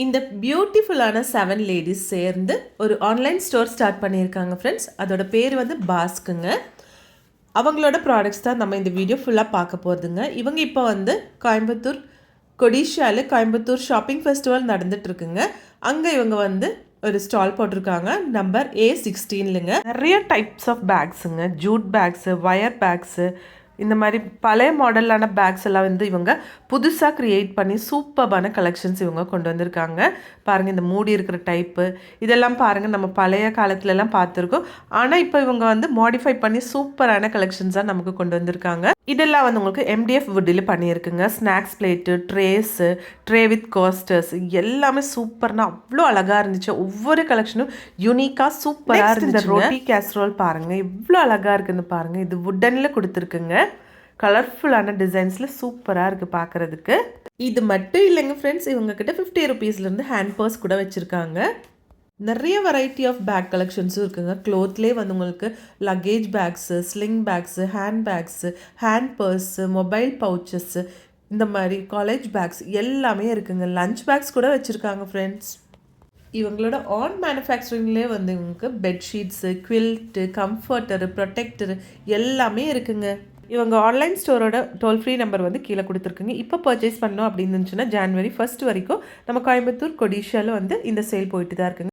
இந்த பியூட்டிஃபுல்லான 7 லேடிஸ் சேர்ந்து ஒரு ஆன்லைன் ஸ்டோர் ஸ்டார்ட் பண்ணியிருக்காங்க ஃப்ரெண்ட்ஸ். அதோட பேர் வந்து பாஸ்க்குங்க. அவங்களோட ப்ராடக்ட்ஸ் தான் நம்ம இந்த வீடியோ ஃபுல்லாக பார்க்க போகிறதுங்க. இவங்க இப்போ வந்து கோயம்புத்தூர் கொடிஷியாவில் கோயம்புத்தூர் ஷாப்பிங் ஃபெஸ்டிவல் நடந்துகிட்ருக்குங்க. அங்கே இவங்க வந்து ஒரு ஸ்டால் போட்டிருக்காங்க. நம்பர் A16லுங்க. நிறைய டைப்ஸ் ஆஃப் பேக்ஸுங்க, ஜூட் பேக்ஸு, வயர் பேக்ஸு, இந்த மாதிரி பழைய மாடலான பேக்ஸ் எல்லாம் வந்து இவங்க புதுசாக க்ரியேட் பண்ணி சூப்பர்பான கலெக்ஷன்ஸ் இவங்க கொண்டு வந்திருக்காங்க. பாருங்கள், இந்த மூடி இருக்கிற டைப்பு இதெல்லாம் பாருங்கள், நம்ம பழைய காலத்துலலாம் பார்த்துருக்கோம். ஆனால் இப்போ இவங்க வந்து மாடிஃபை பண்ணி சூப்பரான கலெக்ஷன்ஸாக நமக்கு கொண்டு வந்திருக்காங்க. இதெல்லாம் வந்து உங்களுக்கு MDF வுட்டில் பண்ணியிருக்குங்க. Snacks plate, trays, tray with coasters எல்லாமே சூப்பர்னா அவ்வளோ அழகாக இருந்துச்சு. ஒவ்வொரு கலெக்ஷனும் யூனிக்காக சூப்பராக இருந்துச்சு. இந்த ரோட்டி கேஸ்ரோல் பாருங்கள், எவ்வளோ அழகாக இருக்குதுன்னு பாருங்கள். இது வுட்டனில் கொடுத்துருக்குங்க. கலர்ஃபுல்லான டிசைன்ஸில் சூப்பராக இருக்குது பார்க்குறதுக்கு. இது மட்டும் இல்லைங்க ஃப்ரெண்ட்ஸ், இவங்கக்கிட்ட 50 ருபீஸ்லேருந்து ஹேண்ட் பர்ஸ் கூட வச்சுருக்காங்க. நிறைய வெரைட்டி ஆஃப் பேக் கலெக்ஷன்ஸும் இருக்குங்க. க்ளோத்லேயே வந்து உங்களுக்கு luggage bags, sling bags, hand bags, hand purse, mobile pouches, இந்த மாதிரி காலேஜ் பேக்ஸ் எல்லாமே இருக்குங்க. லஞ்ச் பேக்ஸ் கூட வச்சுருக்காங்க ஃப்ரெண்ட்ஸ். இவங்களோட ஆன் மேனுஃபேக்சரிங்லேயே வந்து இவங்களுக்கு பெட்ஷீட்ஸு, குவில்ட்டு, கம்ஃபர்டரு, ப்ரொடெக்டரு எல்லாமே இருக்குங்க. இவங்க ஆன்லைன் ஸ்டோரோட டோல் ஃப்ரீ நம்பர் வந்து கீழே கொடுத்துருக்குங்க. இப்போ பர்ச்சேஸ் பண்ணோம் அப்படின்னு இருந்துச்சுன்னா January 1 வரைக்கும் நம்ம கோயம்புத்தூர் கொடிஷியாவில் வந்து இந்த சேல் போயிட்டு தான் இருக்குங்க.